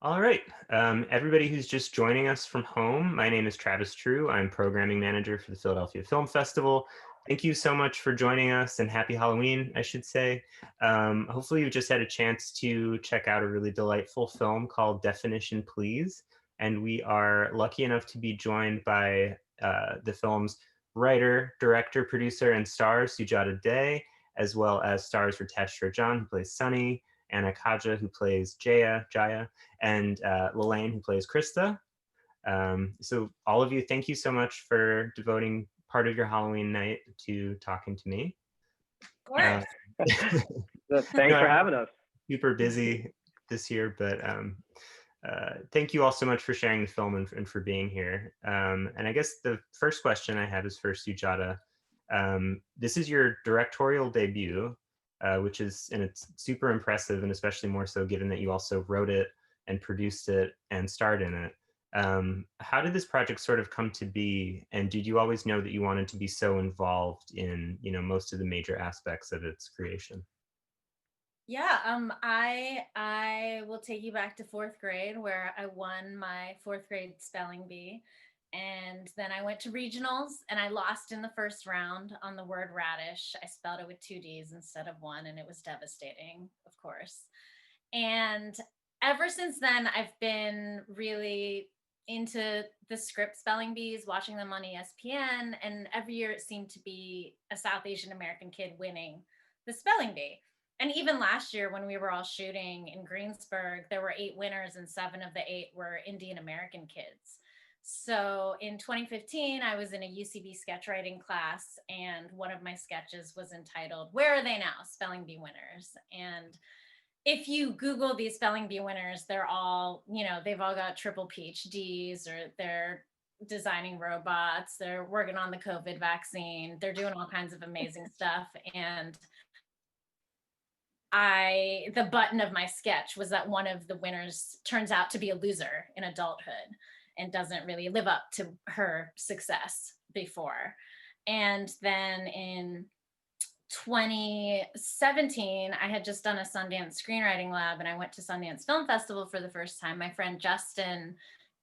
All right. Everybody who's just joining us from home, my name is Travis True. I'm programming manager for the Philadelphia Film Festival. Thank you so much for joining us and happy Halloween, I should say. Hopefully, you just had a chance to check out a really delightful film called Definition Please. And we are lucky enough to be joined by the film's writer, director, producer, and stars, Sujata Day, as well as stars Ritesh Rajan, who plays Sunny, Anna Khaja, who plays Jaya, and Lalaine, who plays Krista. So all of you, thank you so much for devoting part of your Halloween night to talking to me. Of course. Thanks for having us. Super busy this year, but thank you all so much for sharing the film and for being here. And I guess the first question I have is for Sujata. This is your directorial debut, which is, and it's super impressive, and especially more so given that you also wrote it and produced it and starred in it. How did this project sort of come to be? And did you always know that you wanted to be so involved in, most of the major aspects of its creation? Yeah, I will take you back to fourth grade where I won my fourth grade spelling bee. And then I went to regionals and I lost in the first round on the word radish. I spelled it with two D's instead of one, and it was devastating, of course. And ever since then, I've been really into the script spelling bees, watching them on ESPN. And every year it seemed to be a South Asian American kid winning the spelling bee. And even last year, when we were all shooting in Greensburg, there were 8 winners, and 7 of the 8 were Indian American kids. So in 2015, I was in a UCB sketch writing class, and one of my sketches was entitled, "Where Are They Now? Spelling Bee Winners." And if you Google these spelling bee winners, they're all, they've all got triple PhDs, or they're designing robots, they're working on the COVID vaccine, they're doing all kinds of amazing stuff. And the button of my sketch was that one of the winners turns out to be a loser in adulthood and doesn't really live up to her success before. And then in 2017, I had just done a Sundance screenwriting lab, and I went to Sundance Film Festival for the first time. My friend Justin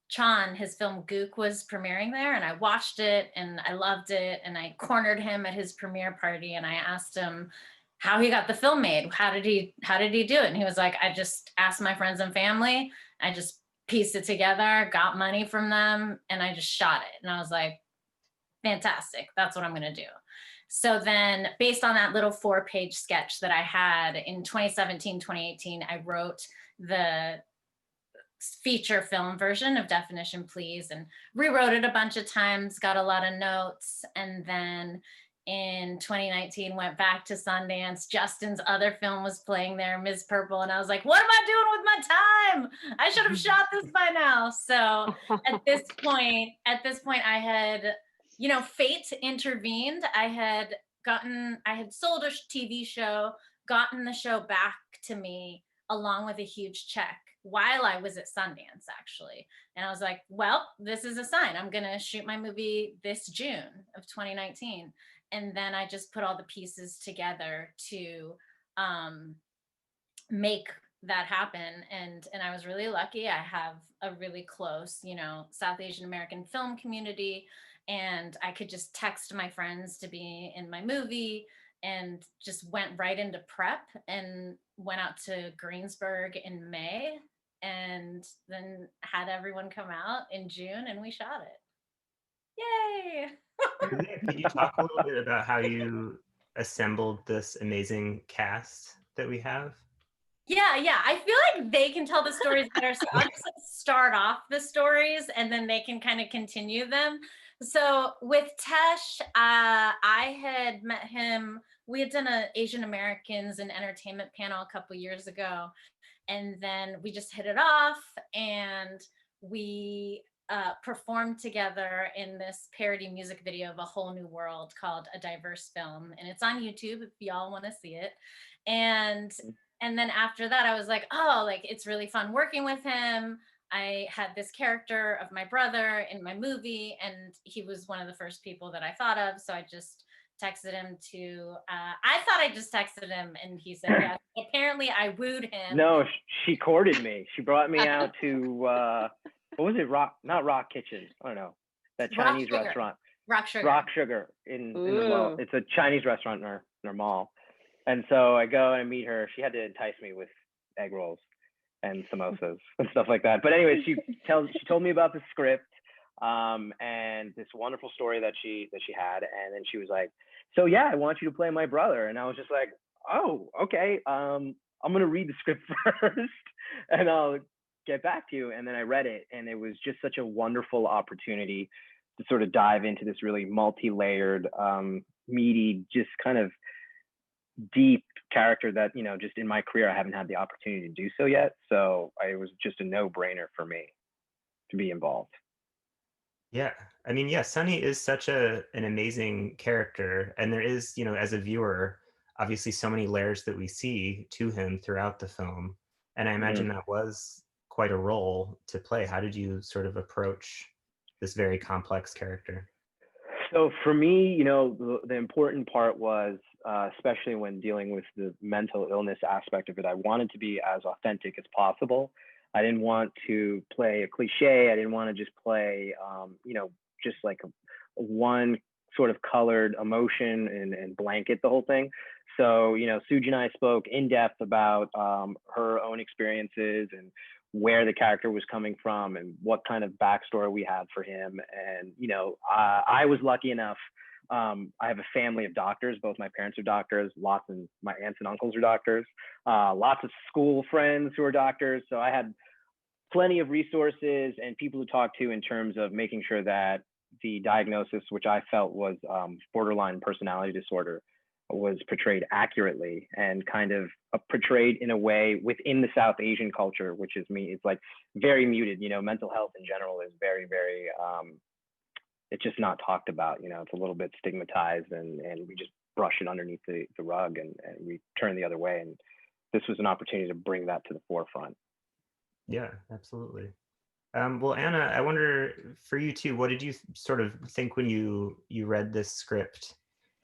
Chan, his film Gook was premiering there, and I watched it and I loved it. And I cornered him at his premiere party and I asked him how he got the film made. How did he do it? And he was like, I just asked my friends and family. I just pieced it together, got money from them, and I just shot it. And I was like, fantastic. That's what I'm going to do. So then, based on that little 4-page sketch that I had in 2017, 2018, I wrote the feature film version of Definition Please and rewrote it a bunch of times, got a lot of notes. And then in 2019, went back to Sundance. Justin's other film was playing there, Ms. Purple. And I was like, what am I doing with my time? I should have shot this by now. So at this point, I had, fate intervened. I had sold a TV show, gotten the show back to me along with a huge check while I was at Sundance, actually. And I was like, well, this is a sign. I'm going to shoot my movie this June of 2019. And then I just put all the pieces together to make that happen. And I was really lucky. I have a really close, South Asian American film community. And I could just text my friends to be in my movie, and just went right into prep and went out to Greensburg in May, and then had everyone come out in June, and we shot it. Yay! Could you talk a little bit about how you assembled this amazing cast that we have? Yeah. I feel like they can tell the stories better. So I'll just start off the stories and then they can kind of continue them. So with Tesh, I had met him. We had done an Asian Americans in Entertainment panel a couple years ago. And then we just hit it off, and we performed together in this parody music video of A Whole New World called A Diverse Film. And it's on YouTube if y'all want to see it. And then after that, I was like, oh, like, it's really fun working with him. I had this character of my brother in my movie, and he was one of the first people that I thought of. So I just texted him to, I thought I just texted him and he said yes. Apparently I wooed him. No, she courted me. She brought me out to, what was it? Not Rock Kitchen. I don't know. That Chinese restaurant. Rock Sugar. Rock Sugar in the mall. It's a Chinese restaurant in our mall. And so I go and I meet her. She had to entice me with egg rolls and samosas and stuff like that. But anyway, she told me about the script and this wonderful story that she had. And then she was like, so yeah, I want you to play my brother. And I was just like, oh, okay. I'm gonna read the script first and I'll get back to you. And then I read it, and it was just such a wonderful opportunity to sort of dive into this really multi-layered, meaty, just kind of deep character that, you know, just in my career I haven't had the opportunity to do so yet. So it was just a no-brainer for me to be involved. Yeah, I mean, yeah, Sonny is such an amazing character, and there is, you know, as a viewer, obviously so many layers that we see to him throughout the film, and I imagine that was quite a role to play. How did you sort of approach this very complex character? So for me, you know, the important part was, especially when dealing with the mental illness aspect of it, I wanted to be as authentic as possible. I didn't want to play a cliche. I didn't want to just play, you know, just like one sort of colored emotion and blanket the whole thing. So, you know, Suj and I spoke in depth about her own experiences and where the character was coming from and what kind of backstory we had for him. And, you know, I was lucky enough. I have a family of doctors. Both my parents are doctors. Lots of my aunts and uncles are doctors. Lots of school friends who are doctors. So I had plenty of resources and people to talk to in terms of making sure that the diagnosis, which I felt was borderline personality disorder, was portrayed accurately and kind of portrayed in a way within the South Asian culture, which is it's like very muted. You know, mental health in general is very, very, it's just not talked about. You know, it's a little bit stigmatized, and we just brush it underneath the rug and we turn the other way. And this was an opportunity to bring that to the forefront. Yeah, absolutely. Well, Anna, I wonder for you too, what did you sort of think when you read this script?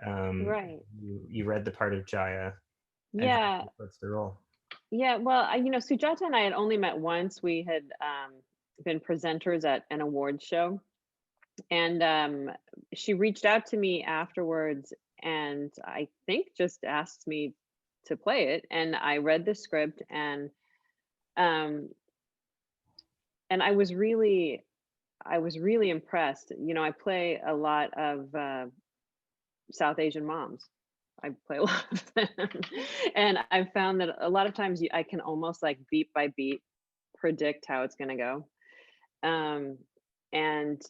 Right. You read the part of Jaya. Yeah. What's the role? Yeah. Well, you know, Sujata and I had only met once. We had been presenters at an awards show, and she reached out to me afterwards, and I think just asked me to play it. And I read the script, and I was really impressed. You know, I play a lot of South Asian moms. I play a lot of them. And I've found that a lot of times I can almost like beat by beat predict how it's going to go. And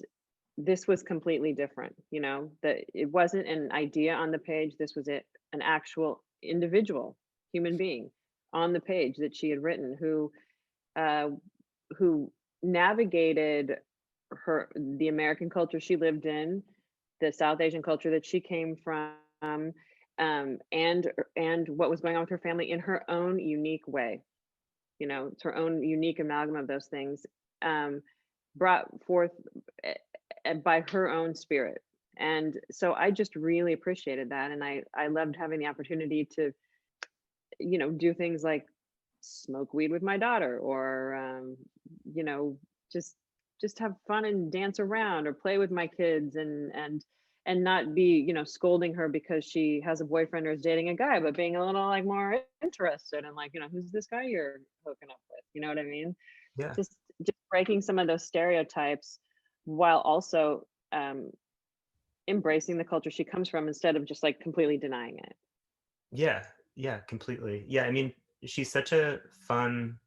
this was completely different, you know, that it wasn't an idea on the page. This was an actual individual human being on the page that she had written who navigated the American culture she lived in, the South Asian culture that she came from, and what was going on with her family in her own unique way. You know, it's her own unique amalgam of those things, brought forth by her own spirit. And so I just really appreciated that, and I loved having the opportunity to, you know, do things like smoke weed with my daughter, or you know, just have fun and dance around or play with my kids, and not be, you know, scolding her because she has a boyfriend or is dating a guy, but being a little like more interested and like, you know, who's this guy you're hooking up with? You know what I mean? Yeah. Just breaking some of those stereotypes while also embracing the culture she comes from instead of just like completely denying it. Yeah, completely. Yeah, I mean, she's such a fun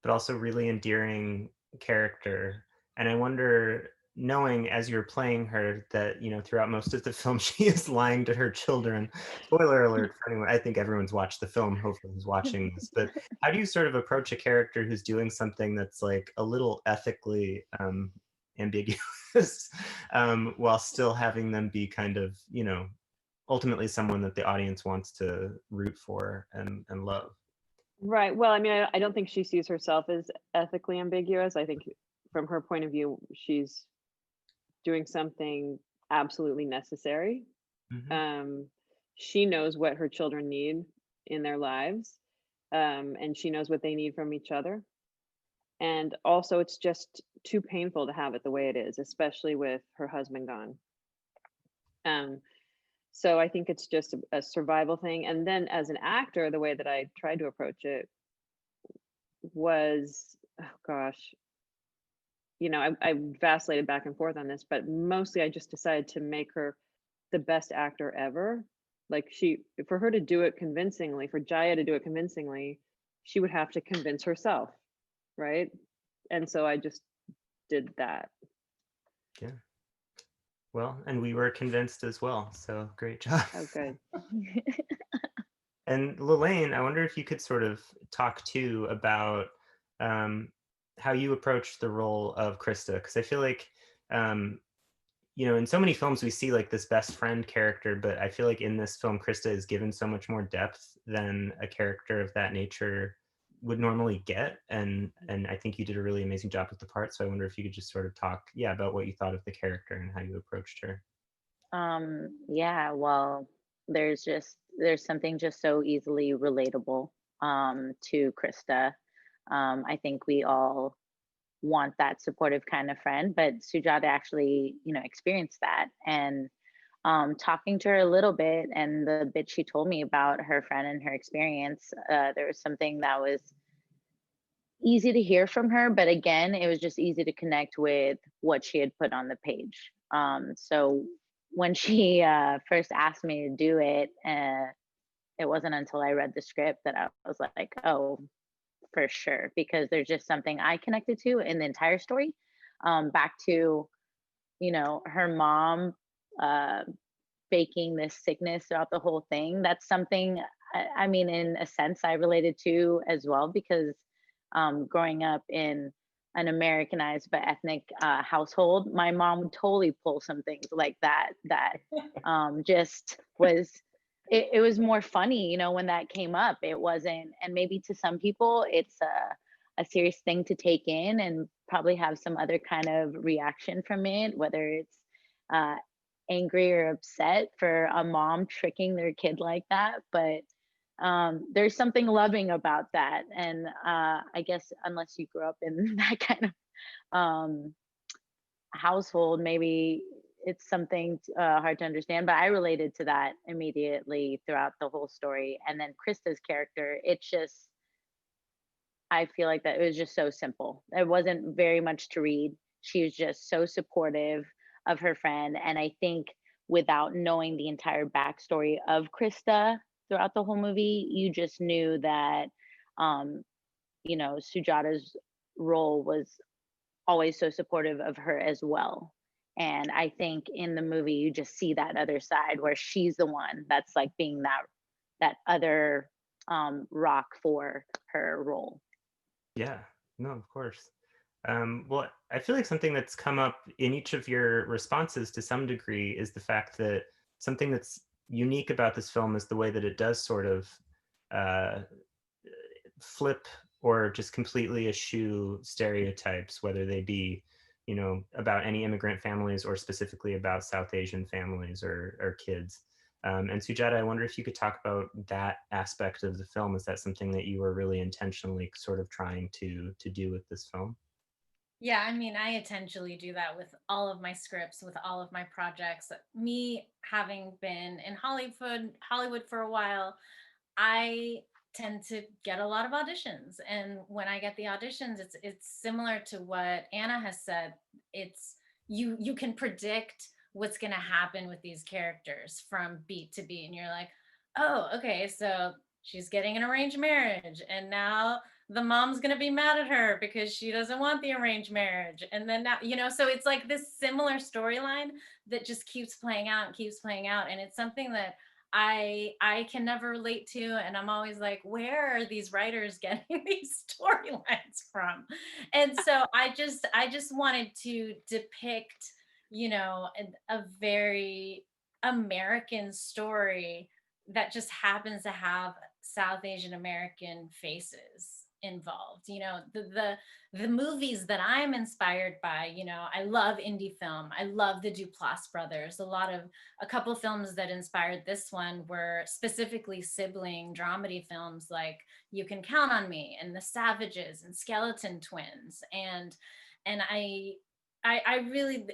but also really endearing character, and I wonder, knowing as you're playing her that, you know, throughout most of the film she is lying to her children. Spoiler alert for anyone, I think everyone's watched the film, hopefully, who's watching this. But how do you sort of approach a character who's doing something that's like a little ethically ambiguous, while still having them be kind of, you know, ultimately someone that the audience wants to root for and love? Right. Well, I mean, I don't think she sees herself as ethically ambiguous. I think from her point of view, she's doing something absolutely necessary She knows what her children need in their lives, and she knows what they need from each other. And also, it's just too painful to have it the way it is, especially with her husband gone. Um, so I think it's just a survival thing. And then as an actor, the way that I tried to approach it was, oh gosh, I vacillated back and forth on this, but mostly I just decided to make her the best actor ever. Like for her to do it convincingly, for Jaya to do it convincingly, she would have to convince herself, right? And so I just did that. Yeah. Well, and we were convinced as well. So great job. Oh, good. And Lalaine, I wonder if you could sort of talk too about how you approach the role of Krista, because I feel like in so many films we see like this best friend character, but I feel like in this film Krista is given so much more depth than a character of that nature would normally get, and I think you did a really amazing job with the part. So I wonder if you could just sort of talk, about what you thought of the character and how you approached her. Yeah, well, there's something just so easily relatable to Krista. I think we all want that supportive kind of friend, but Sujata actually, experienced that. And talking to her a little bit, and the bit she told me about her friend and her experience, there was something that was easy to hear from her, but again, it was just easy to connect with what she had put on the page. So when she first asked me to do it, it wasn't until I read the script that I was like, oh, for sure, because there's just something I connected to in the entire story. Back to, her mom faking this sickness throughout the whole thing. That's something, I mean, in a sense, I related to as well, because growing up in an Americanized but ethnic household, my mom would totally pull some things like that. That just was. It was more funny, when that came up. It wasn't, and maybe to some people, it's a serious thing to take in and probably have some other kind of reaction from it, whether it's uh, angry or upset for a mom tricking their kid like that. But there's something loving about that. And I guess unless you grew up in that kind of household, maybe it's something hard to understand. But I related to that immediately throughout the whole story. And then Krista's character, it's just, I feel like that it was just so simple. It wasn't very much to read. She was just so supportive of her friend. And I think without knowing the entire backstory of Krista throughout the whole movie, you just knew that, um, Sujata's role was always so supportive of her as well. And I think in the movie, you just see that other side where she's the one that's like being that other rock for her role. Yeah, no, of course. Well, I feel like something that's come up in each of your responses to some degree is the fact that something that's unique about this film is the way that it does sort of uh, flip or just completely eschew stereotypes, whether they be, about any immigrant families or specifically about South Asian families or kids. And Sujata, I wonder if you could talk about that aspect of the film. Is that something that you were really intentionally sort of trying to do with this film? Yeah, I mean, I intentionally do that with all of my scripts, with all of my projects. Me having been in Hollywood for a while, I tend to get a lot of auditions. And when I get the auditions, it's similar to what Anna has said. It's you can predict what's going to happen with these characters from beat to beat, and you're like, "Oh, okay, so she's getting an arranged marriage, and now the mom's going to be mad at her because she doesn't want the arranged marriage." And then now, so it's like this similar storyline that just keeps playing out and keeps playing out. And it's something that I can never relate to, and I'm always like, where are these writers getting these storylines from? And so I just wanted to depict, a very American story that just happens to have South Asian American faces involved. You know, the movies that I'm inspired by, you know, I love indie film. I love the Duplass brothers. A couple of films that inspired this one were specifically sibling dramedy films like You Can Count on Me and The Savages and Skeleton Twins. And I really,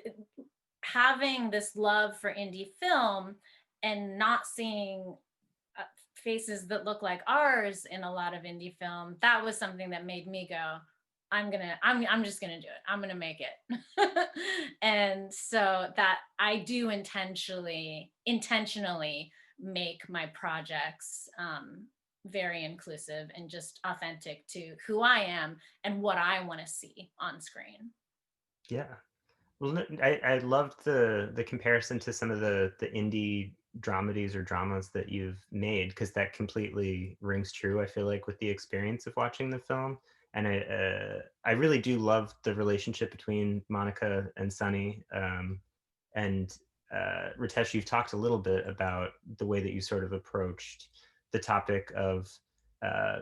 having this love for indie film and not seeing faces that look like ours in a lot of indie film, that was something that made me go, I'm just gonna do it. I'm gonna make it. And so that I do intentionally make my projects very inclusive and just authentic to who I am and what I want to see on screen. Yeah. Well, I loved the comparison to some of the indie dramedies or dramas that you've made, because that completely rings true, I feel like, with the experience of watching the film. And I really do love the relationship between Monica and Sunny. And Ritesh, you've talked a little bit about the way that you sort of approached the topic of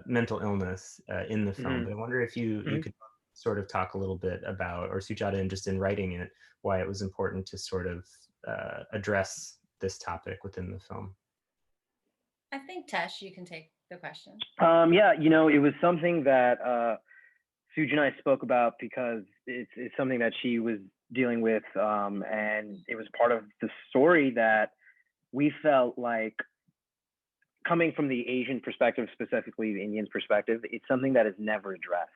mental illness in the film. But I wonder if you could sort of talk a little bit about, or Sujata, and just in writing it, why it was important to sort of address this topic within the film. I think Tesh, you can take the question. Yeah, you know, it was something that Suj and I spoke about because it's something that she was dealing with, and it was part of the story that we felt like, coming from the Asian perspective, specifically the Indian's perspective, it's something that is never addressed.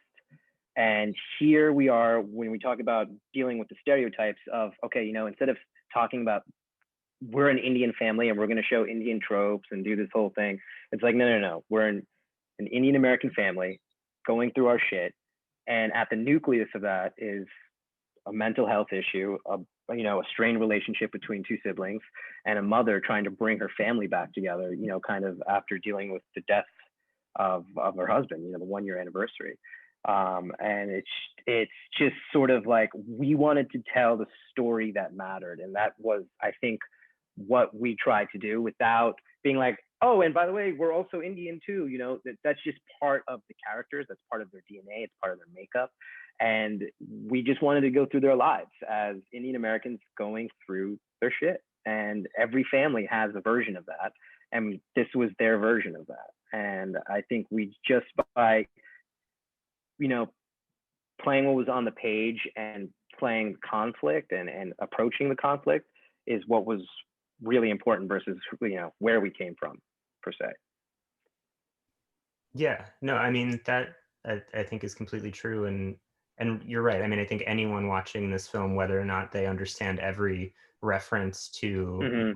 And here we are, when we talk about dealing with the stereotypes of, okay, you know, instead of talking about we're an Indian family and we're going to show Indian tropes and do this whole thing, it's like, no. We're an Indian American family going through our shit. And at the nucleus of that is a mental health issue, a strained relationship between two siblings, and a mother trying to bring her family back together, you know, kind of after dealing with the death of her husband, you know, the 1-year anniversary. And it's just sort of like, we wanted to tell the story that mattered. And that was, I think, what we tried to do, without being like, oh, and by the way, we're also Indian too. You know, that's just part of the characters. That's part of their DNA. It's part of their makeup. And we just wanted to go through their lives as Indian Americans going through their shit. And every family has a version of that. And this was their version of that. And I think we just, by, you know, playing what was on the page and playing conflict and approaching the conflict is what was really important versus, you know, where we came from, per se. Yeah, no, I mean, that I think is completely true. And you're right. I mean, I think anyone watching this film, whether or not they understand every reference to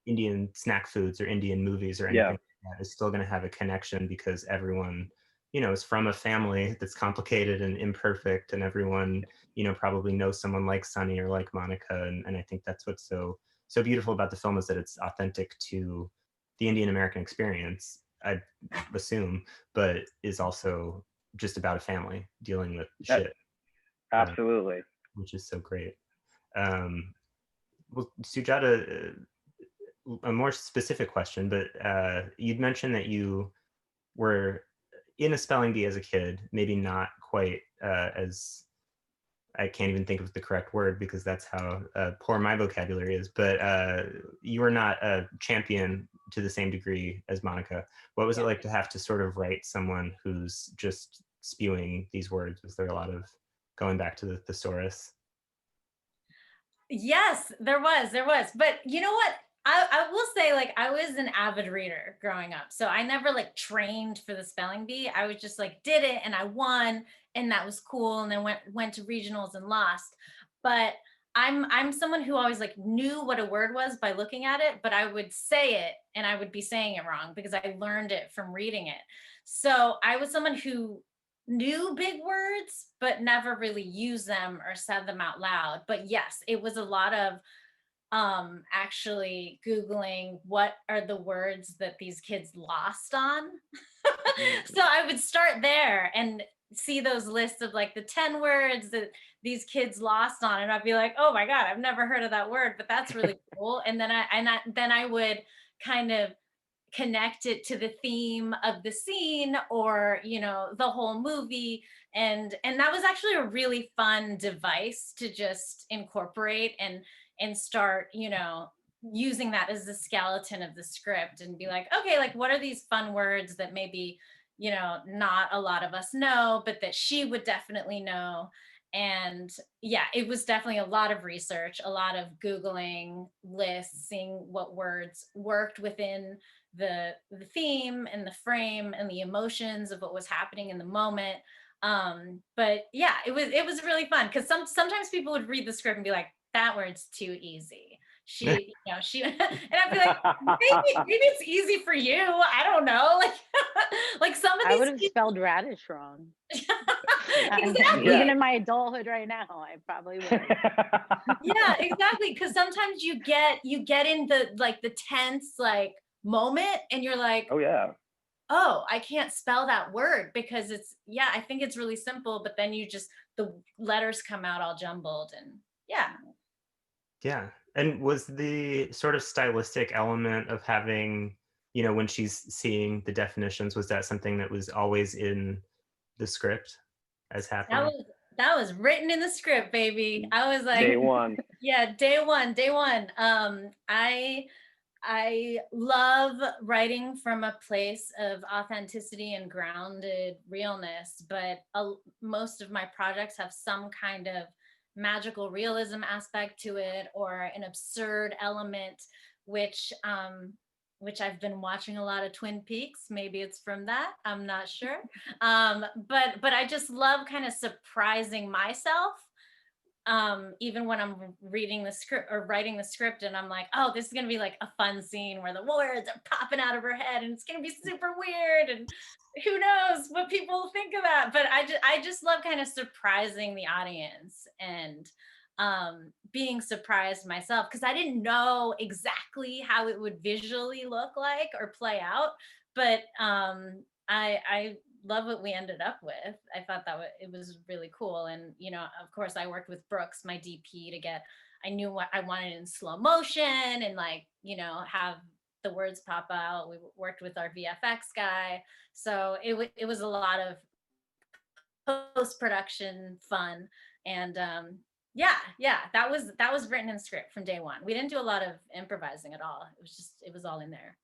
Indian snack foods or Indian movies or anything like that, is still going to have a connection, because everyone, you know, is from a family that's complicated and imperfect, and everyone, you know, probably knows someone like Sunny or like Monica. And I think that's what's so beautiful about the film, is that it's authentic to the Indian American experience, I assume, but is also just about a family dealing with shit. Absolutely. Which is so great. Well, Sujata, a more specific question, but you'd mentioned that you were in a spelling bee as a kid, maybe not quite as, I can't even think of the correct word because that's how poor my vocabulary is, but you were not a champion to the same degree as Monica. What was it like to have to sort of write someone who's just spewing these words? Was there a lot of going back to the thesaurus? Yes, there was. But you know what? I will say, like, I was an avid reader growing up. So I never like trained for the spelling bee. I was just like, did it and I won, and that was cool. And then went to regionals and lost. But I'm someone who always like knew what a word was by looking at it, but I would say it and I would be saying it wrong because I learned it from reading it. So I was someone who knew big words but never really used them or said them out loud. But yes, it was a lot of actually Googling what are the words that these kids lost on. So I would start there and see those lists of like the 10 words that these kids lost on, and I'd be like, oh my God, I've never heard of that word, but that's really cool. And then I would kind of connect it to the theme of the scene or, you know, the whole movie. And that was actually a really fun device to just incorporate and start, you know, using that as the skeleton of the script and be like, okay, like what are these fun words that maybe, you know, not a lot of us know, but that she would definitely know. And yeah, it was definitely a lot of research, a lot of Googling lists, seeing what words worked within the theme and the frame and the emotions of what was happening in the moment. But yeah, it was really fun because sometimes people would read the script and be like, that word's too easy. She, you know, she, and I'd be like, maybe it's easy for you. I don't know. Like, like some of I would these have people, spelled radish wrong. exactly. Even in my adulthood right now, I probably would. Yeah, exactly. Because sometimes you get in the like the tense like moment, and you're like, Oh yeah. oh, I can't spell that word because it's, yeah, I think it's really simple, but then you just, the letters come out all jumbled and yeah. Yeah. And was the sort of stylistic element of having, you know, when she's seeing the definitions, was that something that was always in the script as That happening? was that was written in the script, baby. I was like, Day one. yeah, day one, day one. I love writing from a place of authenticity and grounded realness, but most of my projects have some kind of magical realism aspect to it or an absurd element, which which I've been watching a lot of Twin Peaks. Maybe it's from that. I'm not sure. But I just love kind of surprising myself even when I'm reading the script or writing the script and I'm like, oh, this is gonna be like a fun scene where the words are popping out of her head and it's gonna be super weird and who knows what people will think of that. But I just love kind of surprising the audience and being surprised myself because I didn't know exactly how it would visually look like or play out. But I love what we ended up with. I thought that it was really cool. And, you know, of course I worked with Brooks, my DP, to get, I knew what I wanted in slow motion and like, you know, have the words pop out. We worked with our VFX guy. So it was a lot of post-production fun. And yeah, that was written in script from day one. We didn't do a lot of improvising at all. It was all in there.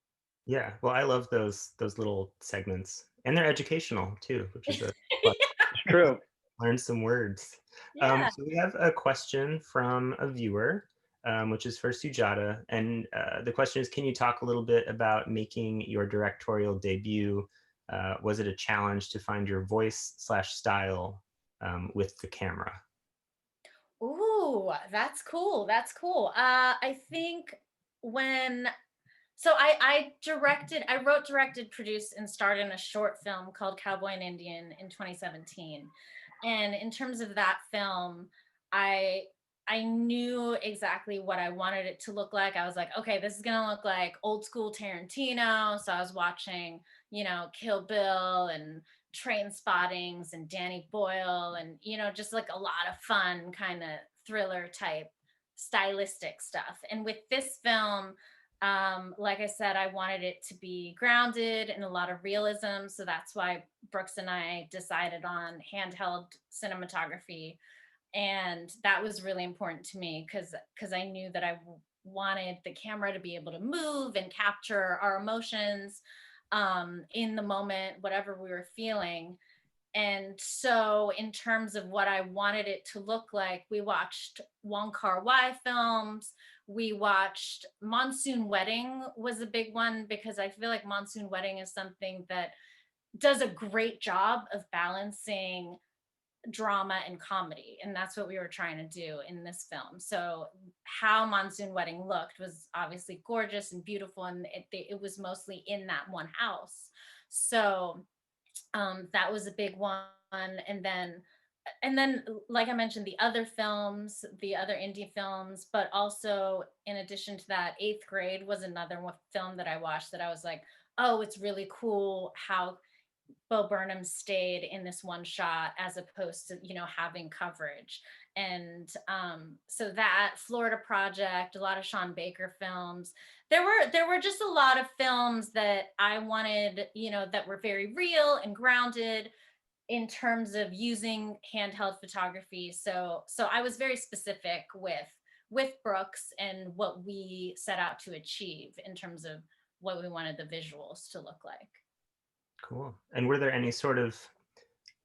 Yeah. Well, I love those little segments. And they're educational too, which is a plus. It's true. Learn some words. Yeah. So we have a question from a viewer, which is for Sujata. And the question is, can you talk a little bit about making your directorial debut? Was it a challenge to find your voice slash style with the camera? Ooh, that's cool. That's cool. I think when so I wrote, directed, produced, and starred in a short film called Cowboy and Indian in 2017. And in terms of that film, I I knew exactly what I wanted it to look like. I was like, okay, this is gonna look like old school Tarantino. So I was watching, you know, Kill Bill and Train Spottings and Danny Boyle and, you know, just like a lot of fun kind of thriller type stylistic stuff. And with this film, like I said, I wanted it to be grounded in a lot of realism. So that's why Brooks and I decided on handheld cinematography. And that was really important to me because I knew that wanted the camera to be able to move and capture our emotions in the moment, whatever we were feeling. And so, in terms of what I wanted it to look like, we watched Wong Kar-wai films. We watched Monsoon Wedding was a big one because I feel like Monsoon Wedding is something that does a great job of balancing drama and comedy, and that's what we were trying to do in this film. So how Monsoon Wedding looked was obviously gorgeous and beautiful, and it was mostly in that one house. So that was a big one. And then like I mentioned, the other films, the other indie films, but also in addition to that, Eighth Grade was another film that I watched that I was like, oh, it's really cool how Bo Burnham stayed in this one shot as opposed to, you know, having coverage. And so that Florida Project, a lot of Sean Baker films, there were just a lot of films that I wanted, you know, that were very real and grounded in terms of using handheld photography. So I was very specific with Brooks and what we set out to achieve in terms of what we wanted the visuals to look like. Cool. And were there any sort of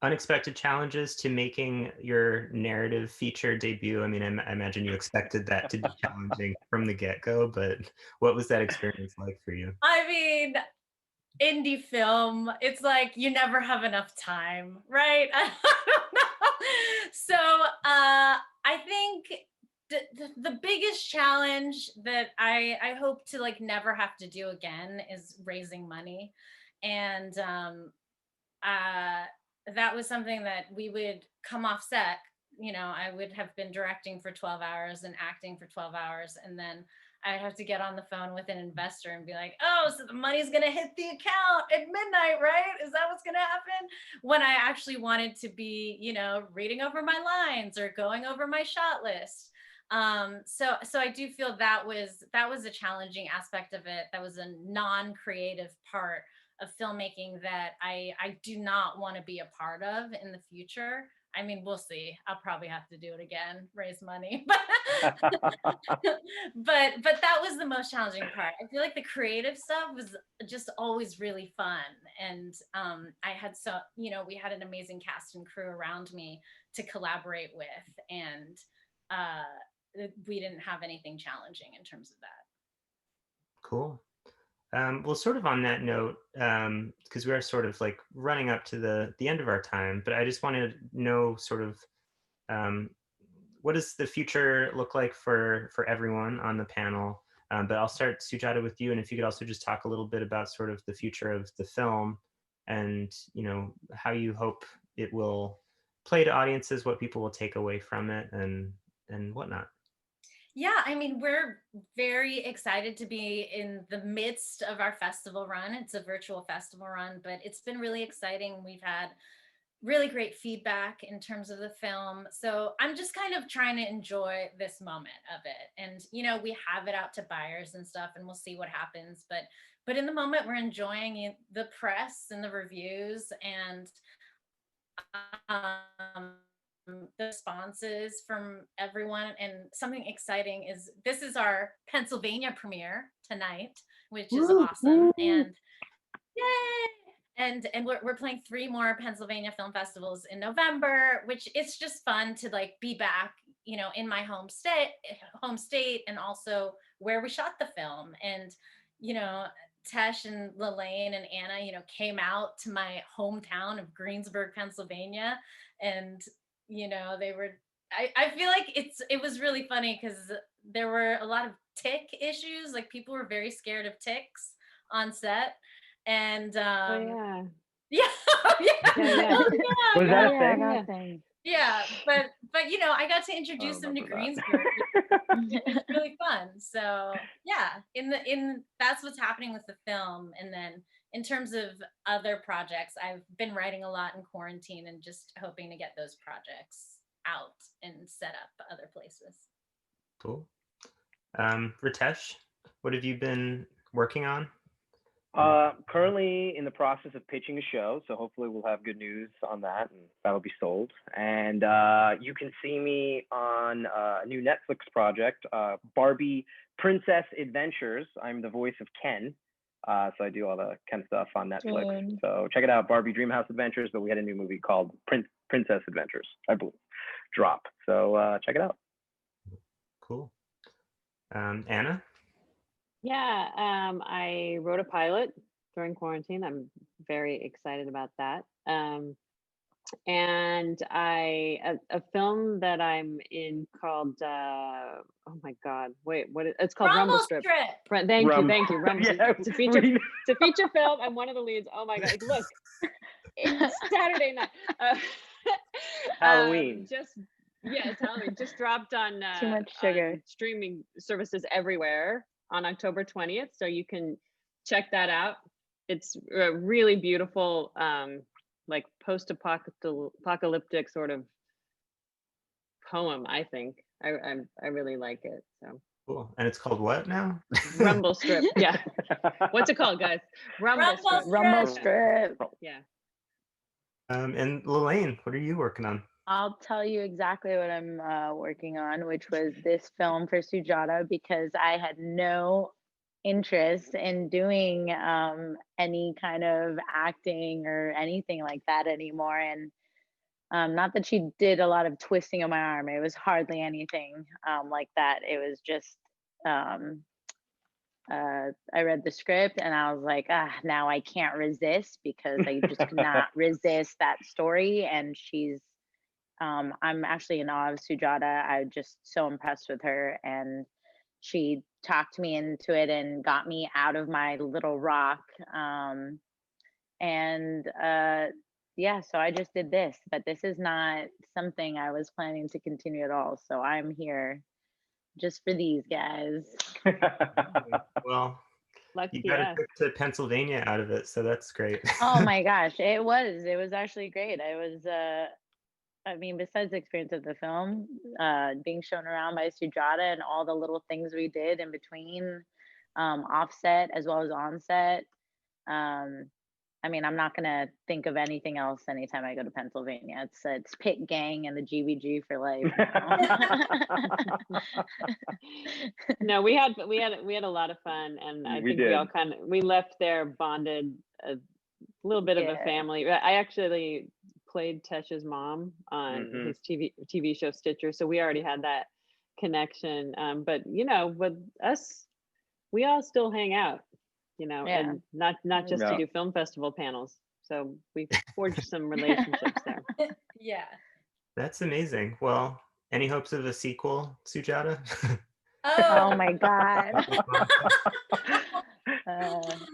unexpected challenges to making your narrative feature debut? I mean, I imagine you expected that to be challenging from the get-go, but what was that experience like for you? I mean, indie film, it's like you never have enough time, right? I don't know. So I think the biggest challenge that I hope to like never have to do again is raising money. And that was something that we would come off set, you know, I would have been directing for 12 hours and acting for 12 hours, and then I'd have to get on the phone with an investor and be like, oh, so the money's gonna hit the account at midnight, right? Is that what's gonna happen? When I actually wanted to be, you know, reading over my lines or going over my shot list. So I do feel that was a challenging aspect of it. That was a non-creative part of filmmaking that I do not want to be a part of in the future. I mean, we'll see. I'll probably have to do it again, raise money. But but that was the most challenging part. I feel like the creative stuff was just always really fun. And I had you know, we had an amazing cast and crew around me to collaborate with. And we didn't have anything challenging in terms of that. Cool. Well, sort of on that note, because we are sort of like running up to the end of our time, but I just want to know sort of what does the future look like for everyone on the panel? But I'll start, Sujata, with you, and if you could also just talk a little bit about sort of the future of the film and, you know, how you hope it will play to audiences, what people will take away from it, and whatnot. Yeah, I mean, we're very excited to be in the midst of our festival run. It's a virtual festival run, but it's been really exciting. We've had really great feedback in terms of the film. So I'm just kind of trying to enjoy this moment of it. And, you know, we have it out to buyers and stuff, and we'll see what happens. But in the moment, we're enjoying the press and the reviews and the responses from everyone. And something exciting is this is our Pennsylvania premiere tonight, which is awesome. And yay! And we're playing 3 more Pennsylvania film festivals in November, which it's just fun to like be back, you know, in my home state, and also where we shot the film. And, you know, Tesh and Lalaine and Anna, you know, came out to my hometown of Greensburg, Pennsylvania. And, you know, they were, I feel like it was really funny because there were a lot of tick issues. Like people were very scared of ticks on set. And Oh yeah, yeah, yeah. oh, Was yeah, that a that thing? thing. yeah. But you know, I got to introduce them to remember that. Greensburg. It was really fun. So yeah, that's what's happening with the film. And then in terms of other projects, I've been writing a lot in quarantine and just hoping to get those projects out and set up other places. Cool. Ritesh, what have you been working on? Currently in the process of pitching a show, so hopefully we'll have good news on that, and that'll be sold. And you can see me on a new Netflix project, Barbie Princess Adventures. I'm the voice of Ken, so I do all the Ken stuff on Netflix. Dude. So check it out, Barbie Dreamhouse Adventures. But we had a new movie called Princess Adventures, I believe, drop. So check it out. Cool. Anna? Yeah, I wrote a pilot during quarantine. I'm very excited about that. And a film that I'm in called oh my God, wait, it's called Rumble Strip. Thank you, Rumble Strip. Yeah, It's a feature film. I'm one of the leads. Oh my God, look, it's Saturday night. Halloween. It's Halloween. Just dropped on Too much sugar. on streaming services everywhere on October 20th. So you can check that out. it's a really beautiful, like post-apocalyptic sort of poem. I think I really like it. So Cool. And it's called what now? Rumble Strip. Yeah. What's it called, guys? Rumble Strip. Rumble Strip. Yeah. And Lalaine, what are you working on? I'll tell you exactly what I'm working on, which was this film for Sujata, because I had no interest in doing any kind of acting or anything like that anymore. And not that she did a lot of twisting of my arm, it was hardly anything like that. It was just, I read the script and I was like, now I can't resist, because I just could not resist that story. And I'm actually in awe of Sujata. I'm just so impressed with her. And she talked me into it and got me out of my little rock. Yeah, so I just did this, but this is not something I was planning to continue at all. So I'm here just for these guys. Well, Lucky you got a us. trip to Pennsylvania out of it, so that's great. Oh my gosh, it was actually great. I mean, besides the experience of the film, being shown around by Sujata and all the little things we did in between, offset as well as onset. I mean, I'm not gonna think of anything else anytime I go to Pennsylvania. It's Pit Gang and the GBG for life. No, we had a lot of fun, and I think we all we left there bonded, a little bit of a family. I actually played Tesh's mom on his TV show Stitcher, so we already had that connection. But you know, with us, we all still hang out, you know, and not just to do film festival panels. So we forged some relationships there. Yeah. That's amazing. Well, any hopes of a sequel, Sujata? Oh my God.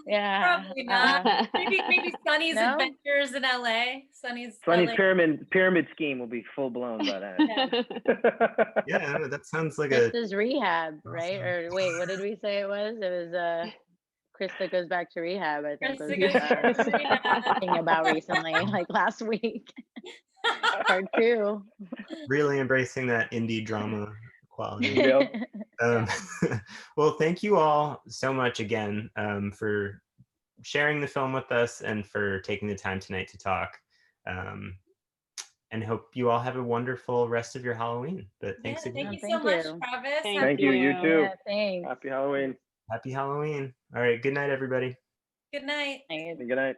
Yeah. Probably not. Maybe Sunny's Adventures in LA. Sunny's LA. pyramid scheme will be full blown by then. Yeah, that sounds like Krista's rehab, right? Or wait, what did we say it was? It was Krista goes back to rehab, I think was thinking about recently, like last week. Part 2. Really embracing that indie drama quality. Well, thank you all so much again for sharing the film with us and for taking the time tonight to talk. And hope you all have a wonderful rest of your Halloween. But thanks again. Thank you so much, Travis. Thank you. You too. Yeah, thanks. Happy Halloween. Happy Halloween. All right. Good night, everybody. Good night. Good night.